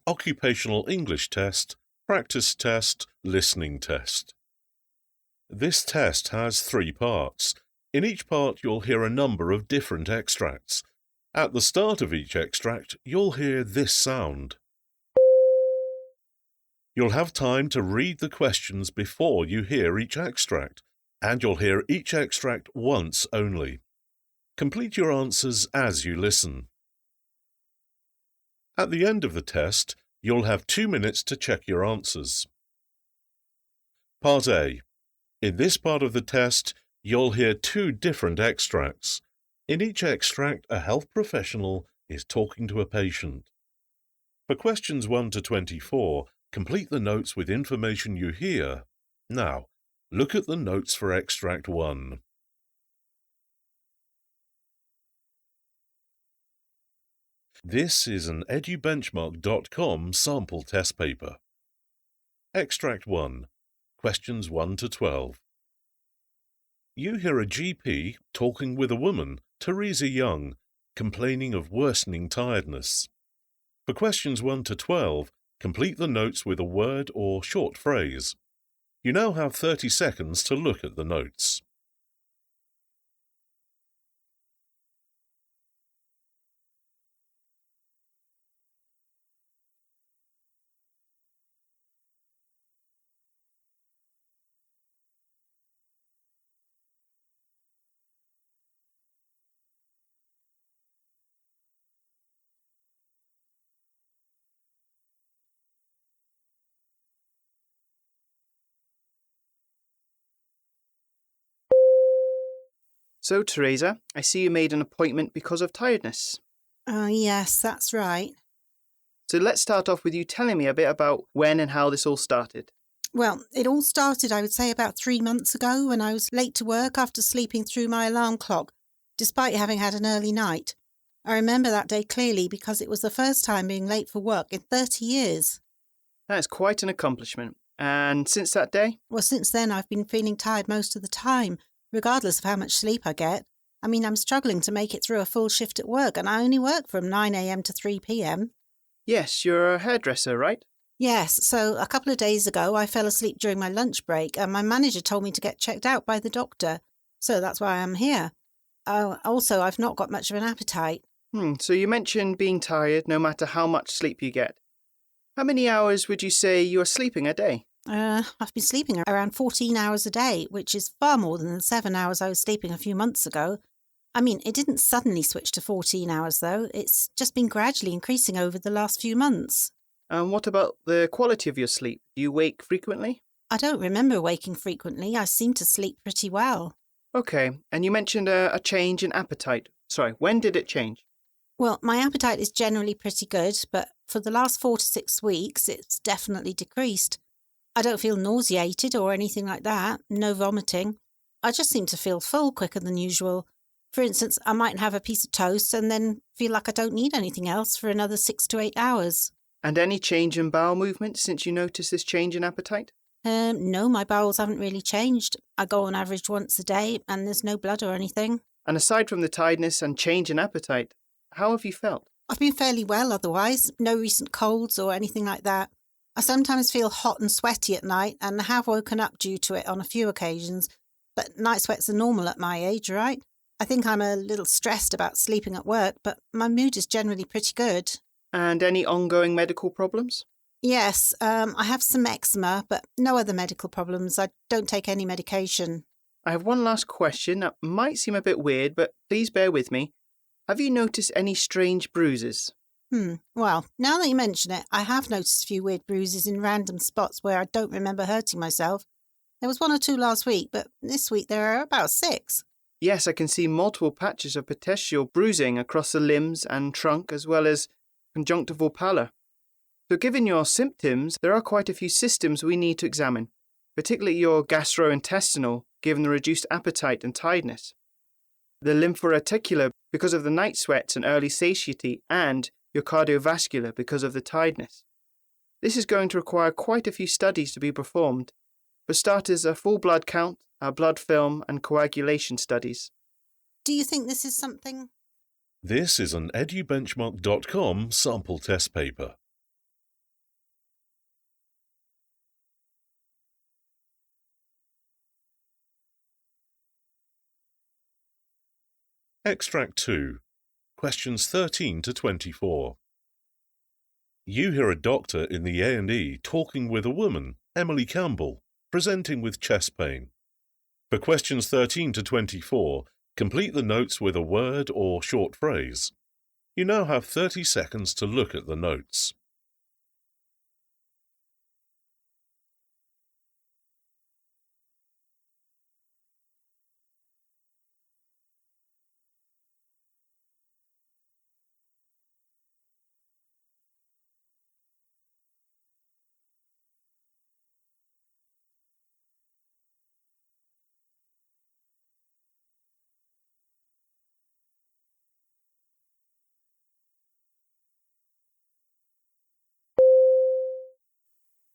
occupational English test, practice test, listening test. This test has 3 parts. In each part you'll hear a number of different extracts. At the start of each extract, you'll hear this sound. You'll have time to read the questions before you hear each extract, and you'll hear each extract once only. Complete your answers as you listen. At the end of the test, you'll have 2 minutes to check your answers. Part A. In this part of the test, you'll hear 2 different extracts. In each extract, a health professional is talking to a patient. For questions 1 to 24, complete the notes with information you hear. Now, look at the notes for extract 1. This is an edubenchmark.com sample test paper. Extract 1. Questions 1 to 12. You hear a GP talking with a woman, Teresa Young, complaining of worsening tiredness. For questions 1 to 12, complete the notes with a word or short phrase. You now have 30 seconds to look at the notes. So, Teresa, I see you made an appointment because of tiredness. Yes, that's right. So let's start off with you telling me a bit about when and how this all started. Well, it all started, I would say, about 3 months ago when I was late to work after sleeping through my alarm clock, despite having had an early night. I remember that day clearly because it was the first time being late for work in 30 years. That is quite an accomplishment. And since that day? Well, since then I've been feeling tired most of the time, regardless of how much sleep I get. I mean, I'm struggling to make it through a full shift at work, and I only work from 9 a.m. to 3 p.m. Yes, you're a hairdresser, right? Yes, so a couple of days ago I fell asleep during my lunch break and my manager told me to get checked out by the doctor. So that's why I'm here. Also, I've not got much of an appetite. So you mentioned being tired no matter how much sleep you get. How many hours would you say you are sleeping a day? I've been sleeping around 14 hours a day, which is far more than the 7 hours I was sleeping a few months ago. I mean, it didn't suddenly switch to 14 hours, though. It's just been gradually increasing over the last few months. And what about the quality of your sleep? Do you wake frequently? I don't remember waking frequently. I seem to sleep pretty well. Okay, and you mentioned a change in appetite. Sorry, when did it change? Well, my appetite is generally pretty good, but for the last 4 to 6 weeks, it's definitely decreased. I don't feel nauseated or anything like that, no vomiting. I just seem to feel full quicker than usual. For instance, I might have a piece of toast and then feel like I don't need anything else for another 6 to 8 hours. And any change in bowel movement since you noticed this change in appetite? No, my bowels haven't really changed. I go on average once a day and there's no blood or anything. And aside from the tiredness and change in appetite, how have you felt? I've been fairly well otherwise, no recent colds or anything like that. I sometimes feel hot and sweaty at night and have woken up due to it on a few occasions, but night sweats are normal at my age, right? I think I'm a little stressed about sleeping at work, but my mood is generally pretty good. And any ongoing medical problems? Yes, I have some eczema, but no other medical problems. I don't take any medication. I have one last question that might seem a bit weird, but please bear with me. Have you noticed any strange bruises? Well, now that you mention it, I have noticed a few weird bruises in random spots where I don't remember hurting myself. There was 1 or 2 last week, but this week there are about 6. Yes, I can see multiple patches of petechial bruising across the limbs and trunk, as well as conjunctival pallor. So given your symptoms, there are quite a few systems we need to examine, particularly your gastrointestinal, given the reduced appetite and tiredness, the lymphoreticular because of the night sweats and early satiety, and your cardiovascular because of the tiredness. This is going to require quite a few studies to be performed. For starters, a full blood count, a blood film, and coagulation studies. Do you think this is something? This is an edubenchmark.com sample test paper. Extract 2. Questions 13 to 24. You hear a doctor in the A&E talking with a woman, Emily Campbell, presenting with chest pain. For questions 13 to 24, complete the notes with a word or short phrase. You now have 30 seconds to look at the notes.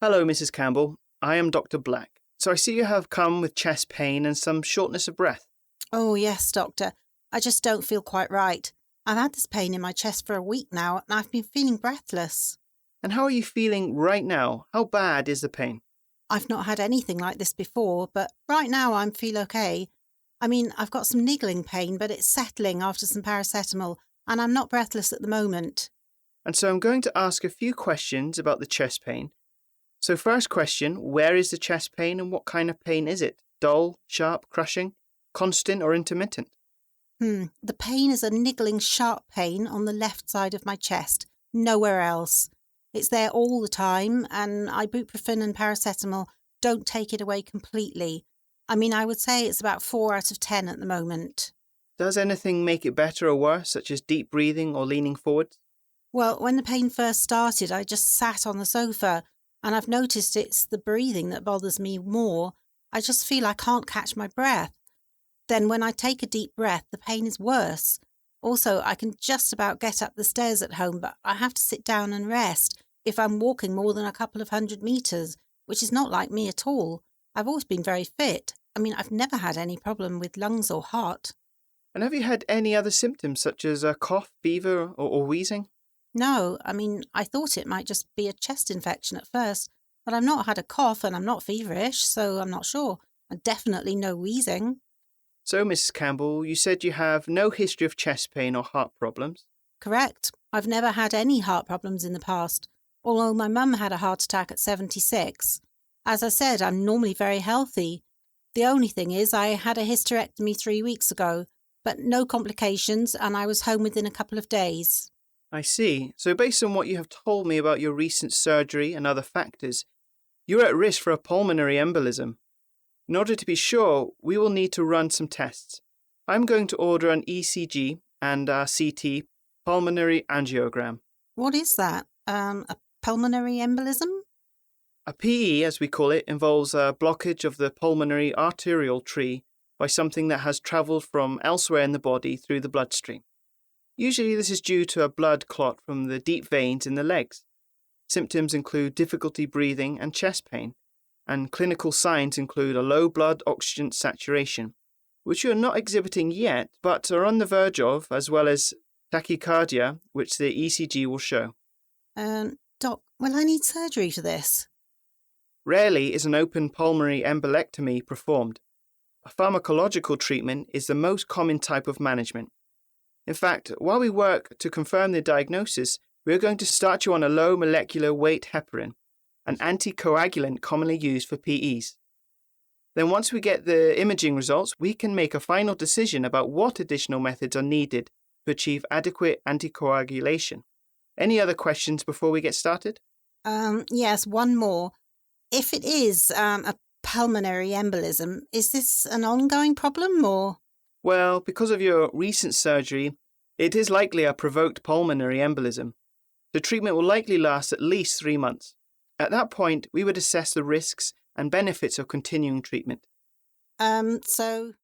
Hello, Mrs. Campbell. I am Dr. Black. So I see you have come with chest pain and some shortness of breath. Oh, yes, doctor. I just don't feel quite right. I've had this pain in my chest for a week now, and I've been feeling breathless. And how are you feeling right now? How bad is the pain? I've not had anything like this before, but right now I feel okay. I mean, I've got some niggling pain, but it's settling after some paracetamol, and I'm not breathless at the moment. And so I'm going to ask a few questions about the chest pain. So first question, where is the chest pain and what kind of pain is it? Dull, sharp, crushing, constant or intermittent? The pain is a niggling, sharp pain on the left side of my chest, nowhere else. It's there all the time, and ibuprofen and paracetamol don't take it away completely. I mean, I would say it's about 4 out of 10 at the moment. Does anything make it better or worse, such as deep breathing or leaning forward? Well, when the pain first started, I just sat on the sofa, and I've noticed it's the breathing that bothers me more. I just feel I can't catch my breath. Then when I take a deep breath, the pain is worse. Also, I can just about get up the stairs at home, but I have to sit down and rest if I'm walking more than a couple of 100 metres, which is not like me at all. I've always been very fit. I mean, I've never had any problem with lungs or heart. And have you had any other symptoms, such as a cough, fever or wheezing? No, I mean, I thought it might just be a chest infection at first, but I've not had a cough and I'm not feverish, so I'm not sure. And definitely no wheezing. So, Mrs. Campbell, you said you have no history of chest pain or heart problems. Correct. I've never had any heart problems in the past, although my mum had a heart attack at 76. As I said, I'm normally very healthy. The only thing is I had a hysterectomy 3 weeks ago, but no complications, and I was home within a couple of days. I see. So based on what you have told me about your recent surgery and other factors, you're at risk for a pulmonary embolism. In order to be sure, we will need to run some tests. I'm going to order an ECG and a CT, pulmonary angiogram. What is that? A pulmonary embolism? A PE, as we call it, involves a blockage of the pulmonary arterial tree by something that has travelled from elsewhere in the body through the bloodstream. Usually this is due to a blood clot from the deep veins in the legs. Symptoms include difficulty breathing and chest pain, and clinical signs include a low blood oxygen saturation, which you're not exhibiting yet, but are on the verge of, as well as tachycardia, which the ECG will show. Doc, will I need surgery for this? Rarely is an open pulmonary embolectomy performed. A pharmacological treatment is the most common type of management. In fact, while we work to confirm the diagnosis, we are going to start you on a low molecular weight heparin, an anticoagulant commonly used for PEs. Then once we get the imaging results, we can make a final decision about what additional methods are needed to achieve adequate anticoagulation. Any other questions before we get started? Yes, one more. If it is a pulmonary embolism, is this an ongoing problem or? Well, because of your recent surgery, it is likely a provoked pulmonary embolism. The treatment will likely last at least 3 months. At that point, we would assess the risks and benefits of continuing treatment. So...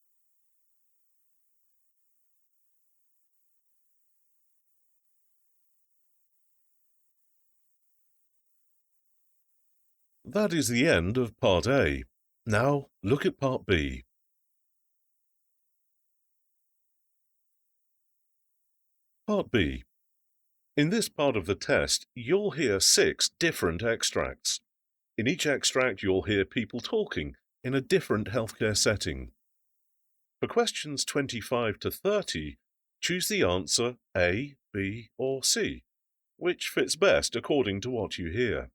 That is the end of Part A. Now look at Part B. Part B. In this part of the test, you'll hear 6 different extracts. In each extract, you'll hear people talking in a different healthcare setting. For questions 25 to 30, Choose the answer A, B, or C, which fits best according to what you hear.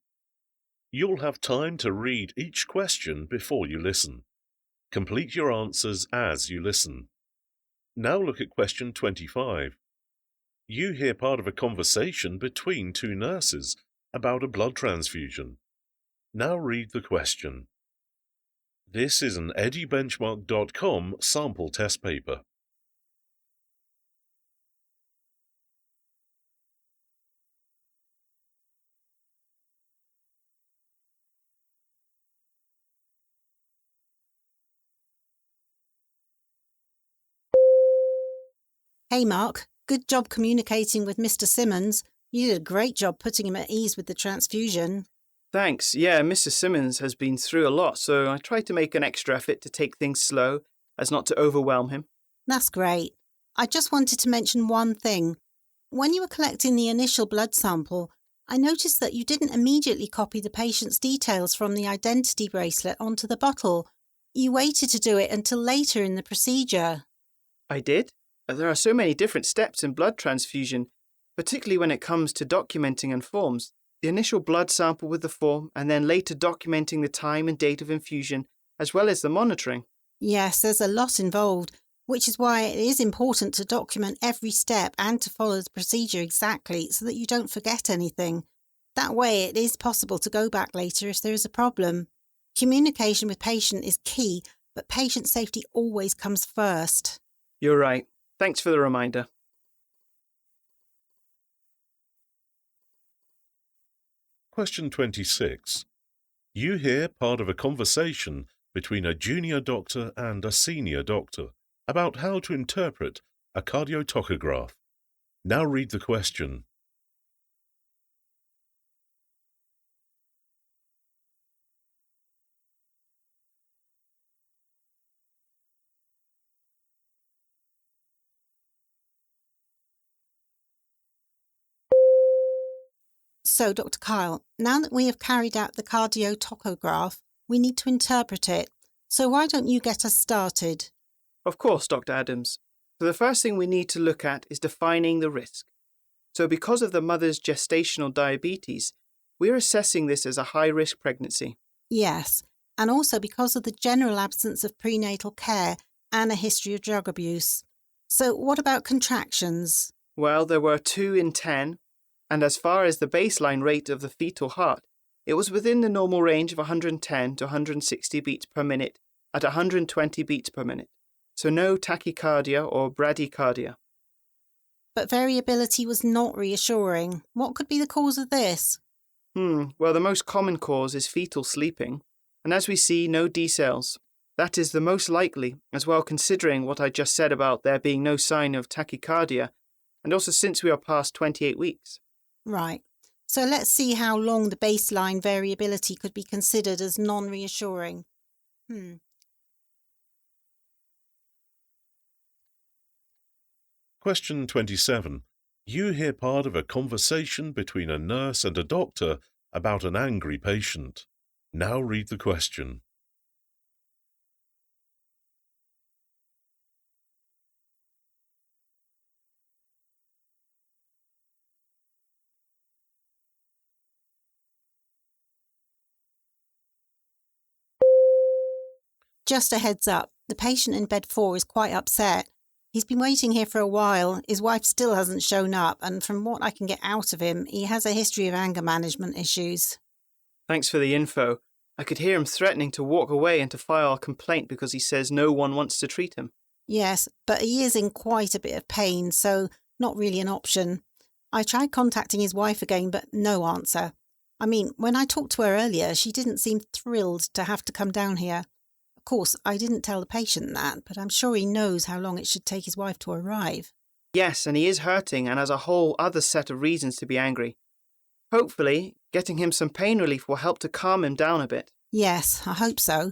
You'll have time to read each question before you listen. Complete your answers as you listen. Now look at question 25. You hear part of a conversation between two nurses about a blood transfusion. Now read the question. This is an edubenchmark.com sample test paper. Hey, Mark. Good job communicating with Mr. Simmons. You did a great job putting him at ease with the transfusion. Thanks. Yeah, Mr. Simmons has been through a lot, so I tried to make an extra effort to take things slow, as not to overwhelm him. That's great. I just wanted to mention one thing. When you were collecting the initial blood sample, I noticed that you didn't immediately copy the patient's details from the identity bracelet onto the bottle. You waited to do it until later in the procedure. I did? There are so many different steps in blood transfusion, particularly when it comes to documenting and forms. The initial blood sample with the form, and then later documenting the time and date of infusion, as well as the monitoring. Yes, there's a lot involved, which is why it is important to document every step and to follow the procedure exactly so that you don't forget anything. That way it is possible to go back later if there is a problem. Communication with patient is key, but patient safety always comes first. You're right. Thanks for the reminder. Question 26. You hear part of a conversation between a junior doctor and a senior doctor about how to interpret a cardiotachograph. Now read the question. So, Dr. Kyle, now that we have carried out the cardiotachograph, we need to interpret it. So why don't you get us started? Of course, Dr. Adams. So the first thing we need to look at is defining the risk. So because of the mother's gestational diabetes, we're assessing this as a high-risk pregnancy. Yes, and also because of the general absence of prenatal care and a history of drug abuse. So what about contractions? Well, there were 2 in 10, and as far as the baseline rate of the fetal heart, it was within the normal range of 110 to 160 beats per minute at 120 beats per minute. So no tachycardia or bradycardia. But variability was not reassuring. What could be the cause of this? Well, the most common cause is fetal sleeping, and as we see, no decels. That is the most likely, as well considering what I just said about there being no sign of tachycardia, and also since we are past 28 weeks. Right. So let's see how long the baseline variability could be considered as non-reassuring. Question 27. You hear part of a conversation between a nurse and a doctor about an angry patient. Now read the question. Just a heads up, the patient in bed 4 is quite upset. He's been waiting here for a while, his wife still hasn't shown up, and from what I can get out of him, he has a history of anger management issues. Thanks for the info. I could hear him threatening to walk away and to file a complaint because he says no one wants to treat him. Yes, but he is in quite a bit of pain, so not really an option. I tried contacting his wife again, but no answer. I mean, when I talked to her earlier, she didn't seem thrilled to have to come down here. Of course, I didn't tell the patient that, but I'm sure he knows how long it should take his wife to arrive. Yes, and he is hurting and has a whole other set of reasons to be angry. Hopefully, getting him some pain relief will help to calm him down a bit. Yes, I hope so.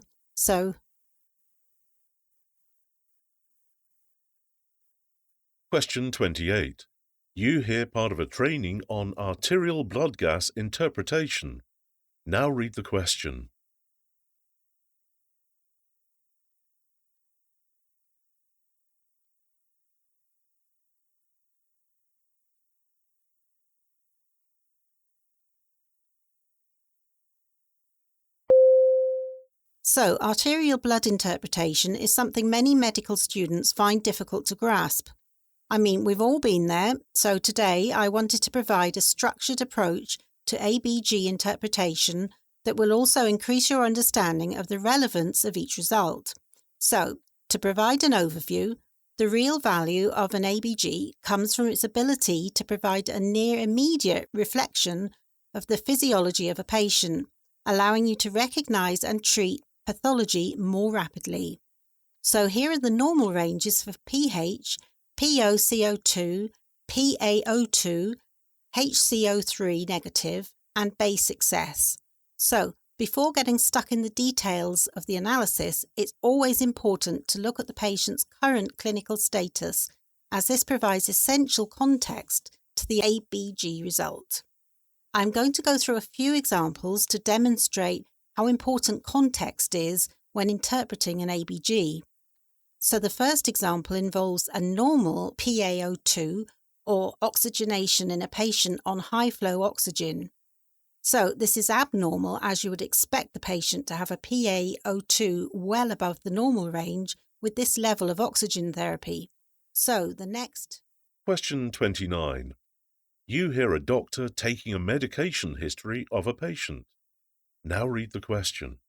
Question 28. You hear part of a training on arterial blood gas interpretation. Now read the question. So, arterial blood interpretation is something many medical students find difficult to grasp. I mean, we've all been there, so today I wanted to provide a structured approach to ABG interpretation that will also increase your understanding of the relevance of each result. So, to provide an overview, the real value of an ABG comes from its ability to provide a near immediate reflection of the physiology of a patient, allowing you to recognise and treat pathology more rapidly. So here are the normal ranges for pH, PoCO2, PaO2, HCO3 negative, and base excess. So, before getting stuck in the details of the analysis, it's always important to look at the patient's current clinical status, as this provides essential context to the ABG result. I'm going to go through a few examples to demonstrate how important context is when interpreting an ABG. So the first example involves a normal PaO2 or oxygenation in a patient on high-flow oxygen. So this is abnormal, as you would expect the patient to have a PaO2 well above the normal range with this level of oxygen therapy. So the next. Question 29. You hear a doctor taking a medication history of a patient. Now read the question.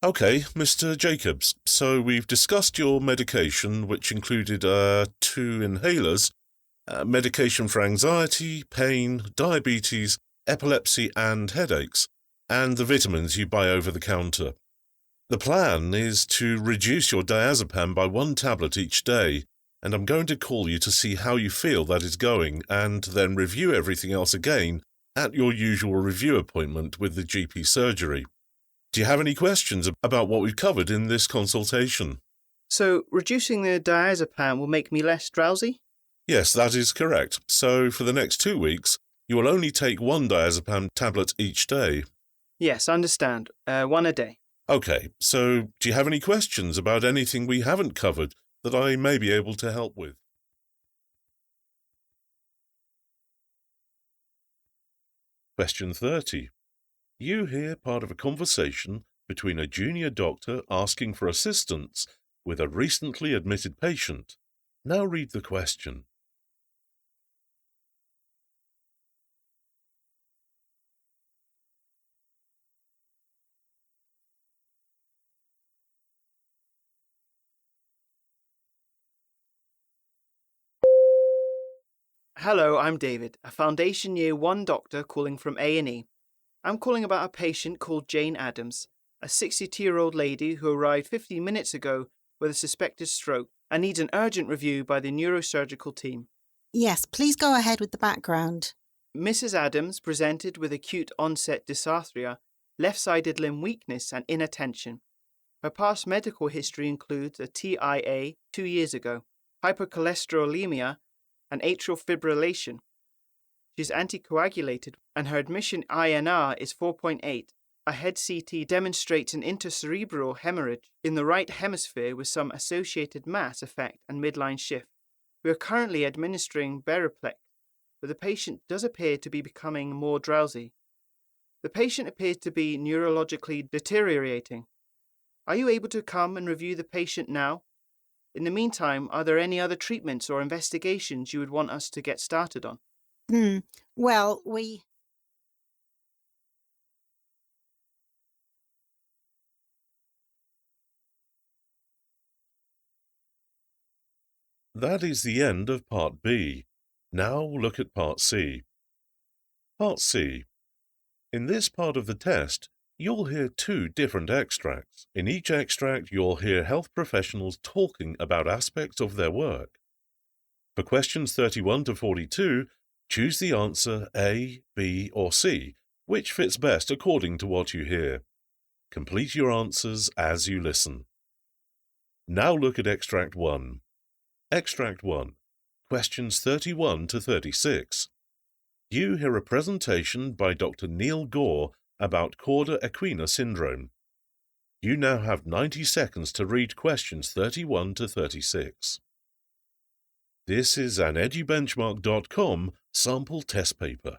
Okay, Mr. Jacobs, so we've discussed your medication, which included 2 inhalers, medication for anxiety, pain, diabetes, epilepsy and headaches, and the vitamins you buy over the counter. The plan is to reduce your diazepam by 1 tablet each day, and I'm going to call you to see how you feel that is going, and then review everything else again at your usual review appointment with the GP surgery. Do you have any questions about what we've covered in this consultation? So, reducing the diazepam will make me less drowsy? Yes, that is correct. So, for the next 2 weeks, you will only take 1 diazepam tablet each day. Yes, understand. 1 a day. Okay, so do you have any questions about anything we haven't covered that I may be able to help with? Question 30. You hear part of a conversation between a junior doctor asking for assistance with a recently admitted patient. Now read the question. Hello, I'm David, a Foundation Year 1 doctor calling from A&E. I'm calling about a patient called Jane Adams, a 62-year-old lady who arrived 15 minutes ago with a suspected stroke and needs an urgent review by the neurosurgical team. Yes, please go ahead with the background. Mrs. Adams presented with acute onset dysarthria, left-sided limb weakness and inattention. Her past medical history includes a TIA 2 years ago, hypercholesterolemia, and atrial fibrillation. She's anticoagulated and her admission INR is 4.8. A head CT demonstrates an intercerebral hemorrhage in the right hemisphere with some associated mass effect and midline shift. We are currently administering Beriplex, but the patient does appear to be becoming more drowsy. The patient appears to be neurologically deteriorating. Are you able to come and review the patient now? In the meantime, are there any other treatments or investigations you would want us to get started on? Well, That is the end of Part B. Now look at Part C. Part C. In this part of the test, you'll hear 2 different extracts. In each extract, you'll hear health professionals talking about aspects of their work. For questions 31 to 42, choose the answer A, B, or C, which fits best according to what you hear. Complete your answers as you listen. Now look at Extract 1. Extract 1. Questions 31 to 36. You hear a presentation by Dr. Neil Gore about Cauda equina syndrome. You now have 90 seconds to read questions 31 to 36. This is an EduBenchmark.com sample test paper.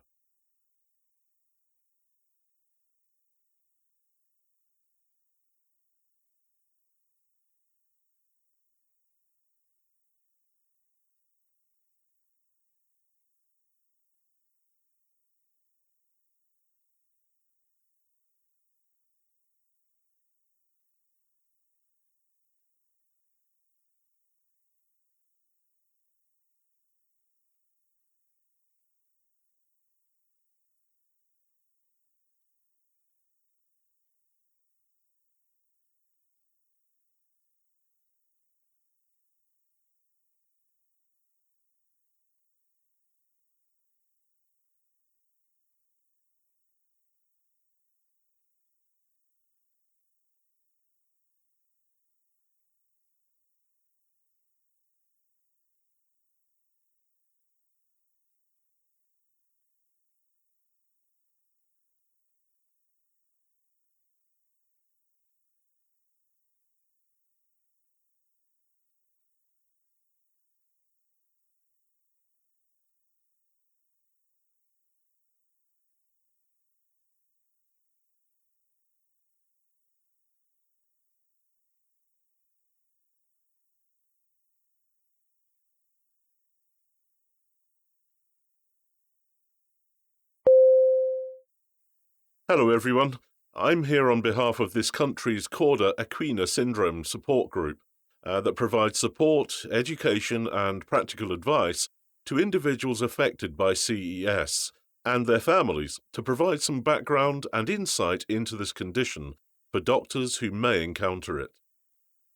Hello everyone, I'm here on behalf of this country's Cauda equina syndrome support group that provides support, education and practical advice to individuals affected by CES and their families to provide some background and insight into this condition for doctors who may encounter it.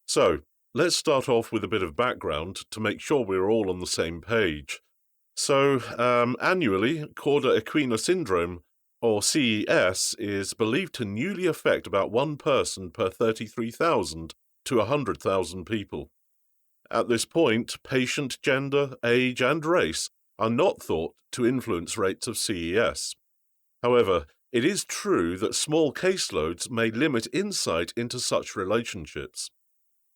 So, let's start off with a bit of background to make sure we're all on the same page. So, annually, Cauda equina syndrome, or CES, is believed to newly affect about one person per 33,000 to 100,000 people. At this point, patient gender, age, and race are not thought to influence rates of CES. However, it is true that small caseloads may limit insight into such relationships.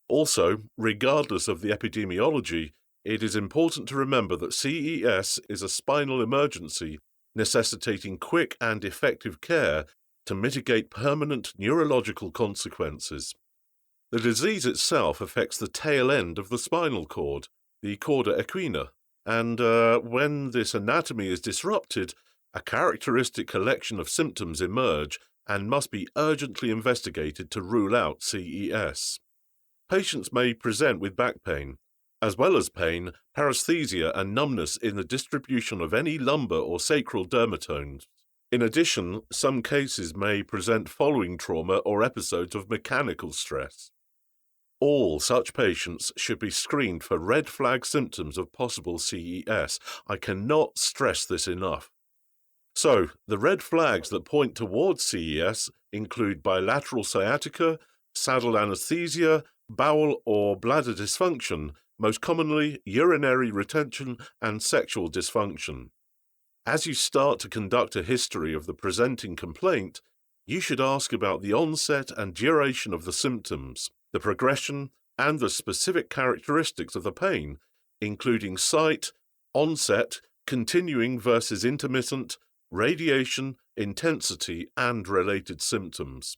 Also, regardless of the epidemiology, it is important to remember that CES is a spinal emergency necessitating quick and effective care to mitigate permanent neurological consequences. The disease itself affects the tail end of the spinal cord, the cauda equina, and when this anatomy is disrupted, a characteristic collection of symptoms emerge and must be urgently investigated to rule out CES. Patients may present with back pain, as well as pain, paresthesia and numbness in the distribution of any lumbar or sacral dermatomes. In addition, some cases may present following trauma or episodes of mechanical stress. All such patients should be screened for red flag symptoms of possible CES. I cannot stress this enough. So, the red flags that point towards CES include bilateral sciatica, saddle anesthesia, bowel or bladder dysfunction, most commonly urinary retention and sexual dysfunction. As you start to conduct a history of the presenting complaint, you should ask about the onset and duration of the symptoms, the progression, and the specific characteristics of the pain, including site, onset, continuing versus intermittent, radiation, intensity, and related symptoms.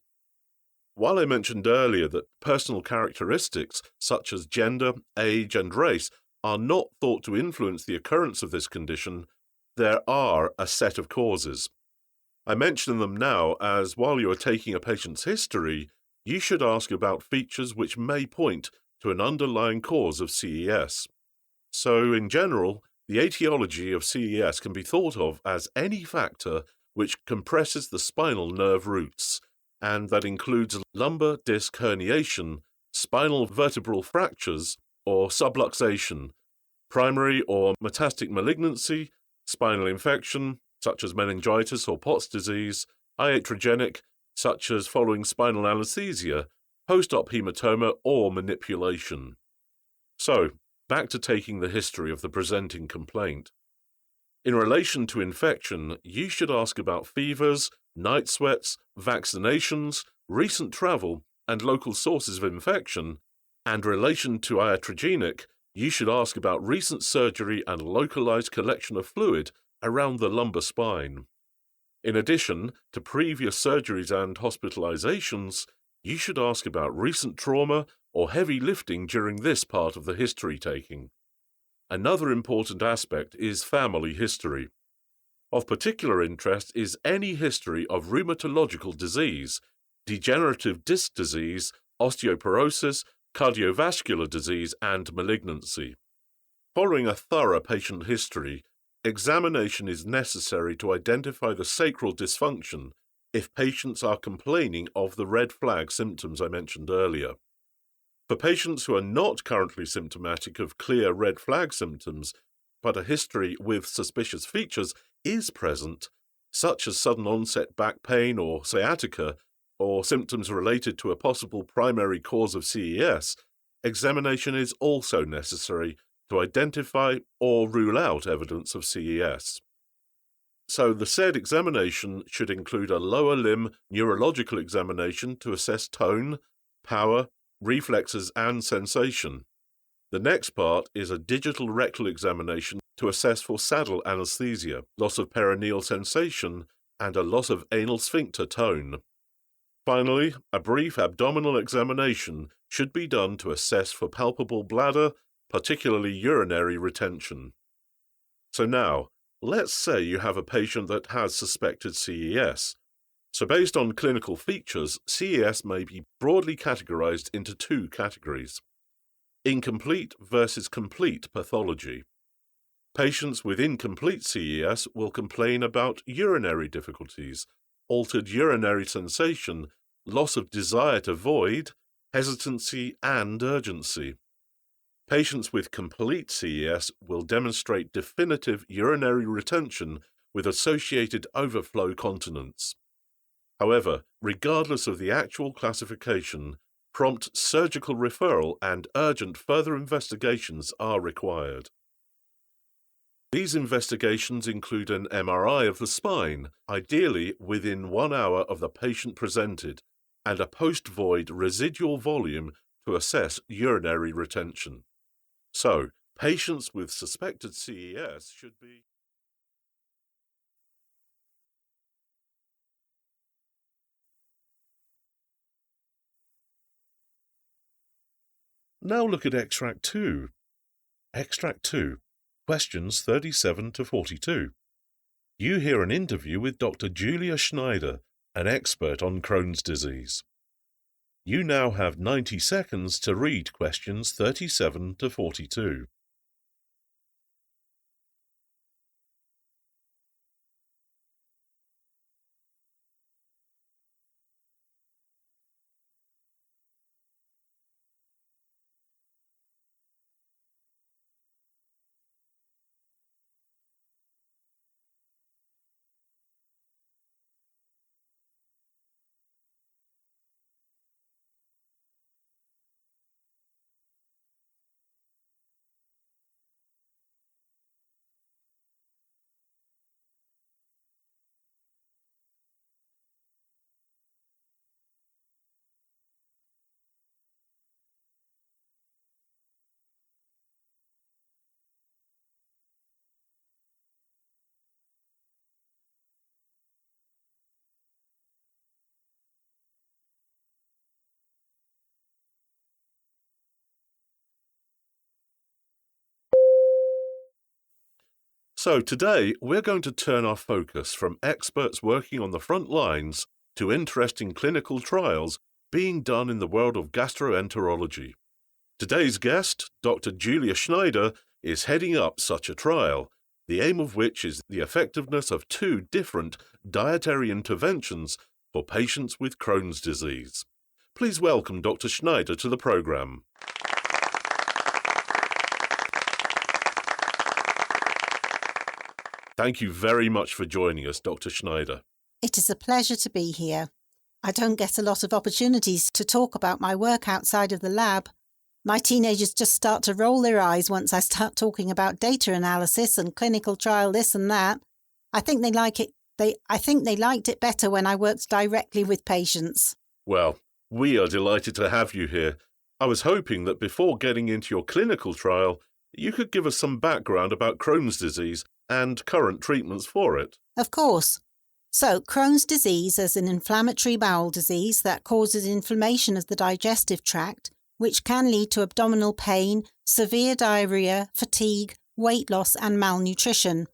While I mentioned earlier that personal characteristics such as gender, age, and race are not thought to influence the occurrence of this condition, there are a set of causes. I mention them now as while you are taking a patient's history, you should ask about features which may point to an underlying cause of CES. So, in general, the etiology of CES can be thought of as any factor which compresses the spinal nerve roots, and that includes lumbar disc herniation, spinal vertebral fractures, or subluxation, primary or metastatic malignancy, spinal infection, such as meningitis or Pott's disease, iatrogenic, such as following spinal anesthesia, post-op hematoma, or manipulation. So, back to taking the history of the presenting complaint. In relation to infection, you should ask about fevers, night sweats, vaccinations, recent travel, and local sources of infection. And in relation to iatrogenic, you should ask about recent surgery and localized collection of fluid around the lumbar spine. In addition to previous surgeries and hospitalizations, you should ask about recent trauma or heavy lifting during this part of the history taking. Another important aspect is family history. Of particular interest is any history of rheumatological disease, degenerative disc disease, osteoporosis, cardiovascular disease, and malignancy. Following a thorough patient history, examination is necessary to identify the sacral dysfunction if patients are complaining of the red flag symptoms I mentioned earlier. For patients who are not currently symptomatic of clear red flag symptoms, but a history with suspicious features is present, such as sudden onset back pain or sciatica, or symptoms related to a possible primary cause of CES, examination is also necessary to identify or rule out evidence of CES. So the said examination should include a lower limb neurological examination to assess tone, power, reflexes, and sensation. The next part is a digital rectal examination to assess for saddle anesthesia, loss of perineal sensation, and a loss of anal sphincter tone. Finally, a brief abdominal examination should be done to assess for palpable bladder, particularly urinary retention. So now, let's say you have a patient that has suspected CES. So based on clinical features, CES may be broadly categorized into two categories: incomplete versus complete pathology. Patients with incomplete CES will complain about urinary difficulties, altered urinary sensation, loss of desire to void, hesitancy, and urgency. Patients with complete CES will demonstrate definitive urinary retention with associated overflow continence. However, regardless of the actual classification, prompt surgical referral and urgent further investigations are required. These investigations include an MRI of the spine, ideally within 1 hour of the patient presented, and a post-void residual volume to assess urinary retention. So, patients with suspected CES should be... Now look at Extract 2. Extract 2. Questions 37 to 42. You hear an interview with Dr. Julia Schneider, an expert on Crohn's disease. You now have 90 seconds to read questions 37 to 42. So today we're going to turn our focus from experts working on the front lines to interesting clinical trials being done in the world of gastroenterology. Today's guest, Dr. Julia Schneider, is heading up such a trial, the aim of which is the effectiveness of 2 different dietary interventions for patients with Crohn's disease. Please welcome Dr. Schneider to the program. Thank you very much for joining us, Dr. Schneider. It is a pleasure to be here. I don't get a lot of opportunities to talk about my work outside of the lab, My teenagers just start to roll their eyes once I start talking about data analysis and clinical trial this and that. I think they like it. I think they liked it better when I worked directly with patients. Well, we are delighted to have you here. I was hoping that before getting into your clinical trial, you could give us some background about Crohn's disease and current treatments for it. Of course. So, Crohn's disease is an inflammatory bowel disease that causes inflammation of the digestive tract, which can lead to abdominal pain, severe diarrhea, fatigue, weight loss and malnutrition.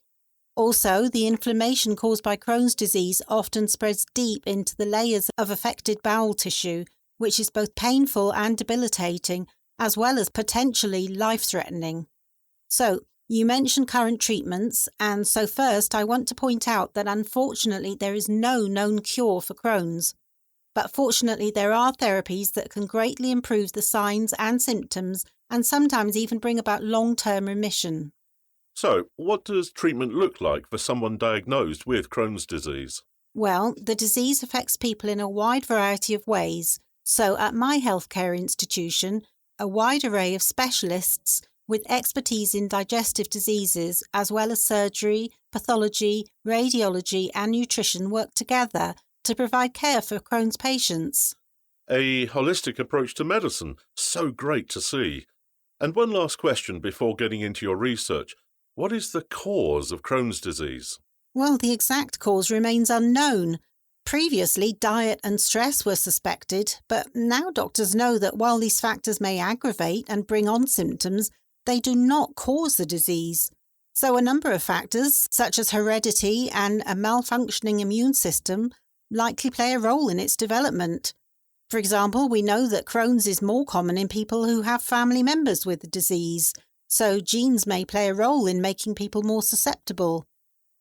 Also, the inflammation caused by Crohn's disease often spreads deep into the layers of affected bowel tissue, which is both painful and debilitating, as well as potentially life-threatening. So, you mentioned current treatments, and so first I want to point out that unfortunately there is no known cure for Crohn's. But fortunately there are therapies that can greatly improve the signs and symptoms and sometimes even bring about long-term remission. So, what does treatment look like for someone diagnosed with Crohn's disease? Well, the disease affects people in a wide variety of ways. So at my healthcare institution, a wide array of specialists with expertise in digestive diseases, as well as surgery, pathology, radiology and nutrition work together to provide care for Crohn's patients. A holistic approach to medicine. So great to see. And one last question before getting into your research. What is the cause of Crohn's disease? Well, the exact cause remains unknown. Previously, diet and stress were suspected, but now doctors know that while these factors may aggravate and bring on symptoms, they do not cause the disease. So a number of factors, such as heredity and a malfunctioning immune system, likely play a role in its development. For example, we know that Crohn's is more common in people who have family members with the disease, so genes may play a role in making people more susceptible.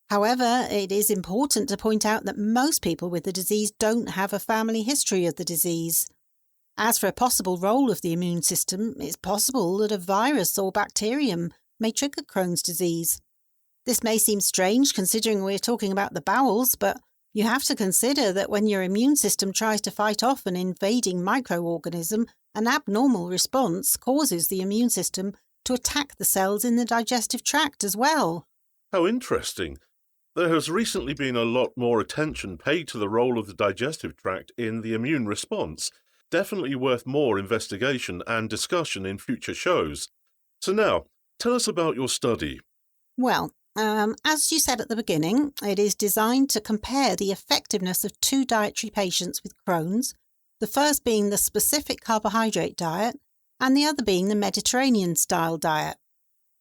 However, it is important to point out that most people with the disease don't have a family history of the disease. As for a possible role of the immune system, it's possible that a virus or bacterium may trigger Crohn's disease. This may seem strange considering we're talking about the bowels, but you have to consider that when your immune system tries to fight off an invading microorganism, an abnormal response causes the immune system to attack the cells in the digestive tract as well. How interesting. There has recently been a lot more attention paid to the role of the digestive tract in the immune response. Definitely worth more investigation and discussion in future shows. So now, tell us about your study. Well, as you said at the beginning, it is designed to compare the effectiveness of two dietary patients with Crohn's, the first being the specific carbohydrate diet and the other being the Mediterranean-style diet.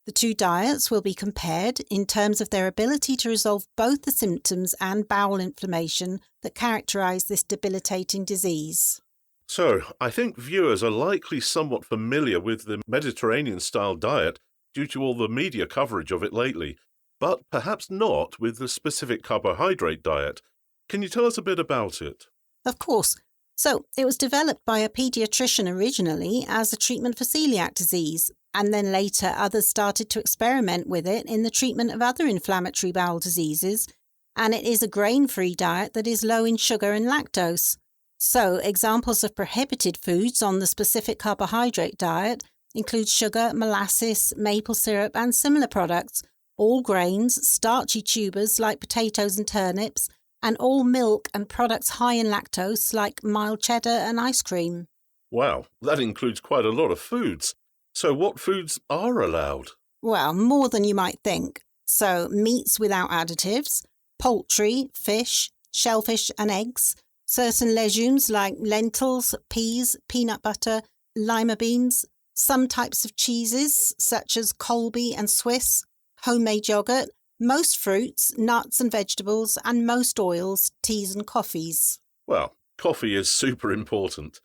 The two diets will be compared in terms of their ability to resolve both the symptoms and bowel inflammation that characterise this debilitating disease. So, I think viewers are likely somewhat familiar with the Mediterranean-style diet due to all the media coverage of it lately, but perhaps not with the specific carbohydrate diet. Can you tell us a bit about it? Of course. So, it was developed by a paediatrician originally as a treatment for celiac disease, and then later others started to experiment with it in the treatment of other inflammatory bowel diseases, and it is a grain-free diet that is low in sugar and lactose. So, examples of prohibited foods on the specific carbohydrate diet include sugar, molasses, maple syrup and similar products, all grains, starchy tubers like potatoes and turnips, and all milk and products high in lactose like mild cheddar and ice cream. Wow, that includes quite a lot of foods. So what foods are allowed? Well, more than you might think. So, meats without additives, poultry, fish, shellfish and eggs, certain legumes like lentils, peas, peanut butter, lima beans, some types of cheeses such as Colby and Swiss, homemade yogurt, most fruits, nuts and vegetables, and most oils, teas and coffees. Well, coffee is super important.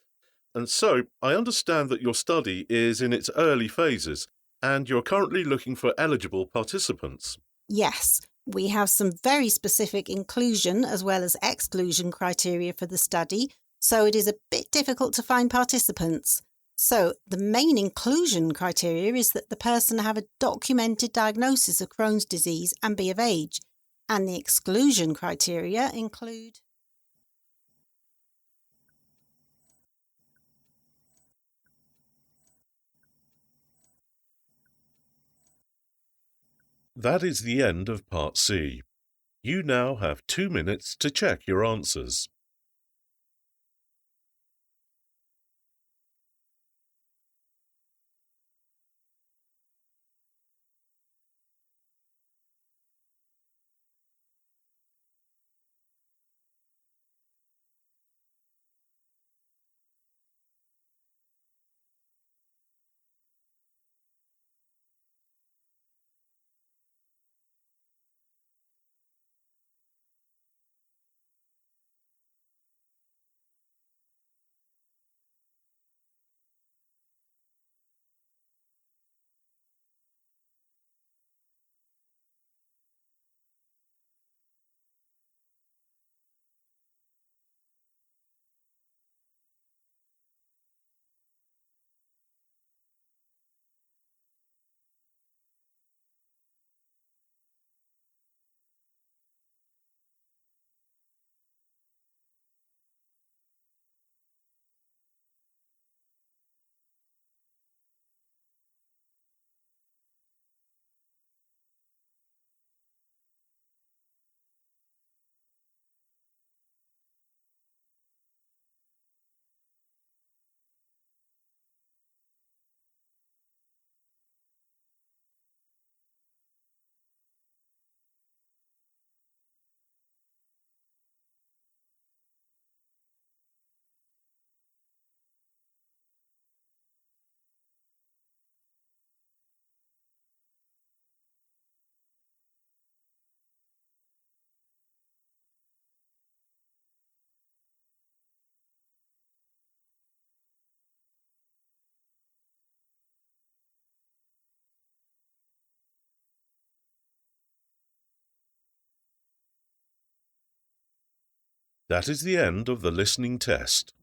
And so, I understand that your study is in its early phases, and you're currently looking for eligible participants. Yes, we have some very specific inclusion as well as exclusion criteria for the study, so it is a bit difficult to find participants. So, the main inclusion criteria is that the person have a documented diagnosis of Crohn's disease and be of age, and the exclusion criteria include That is the end of Part C. You now have 2 minutes to check your answers. That is the end of the listening test.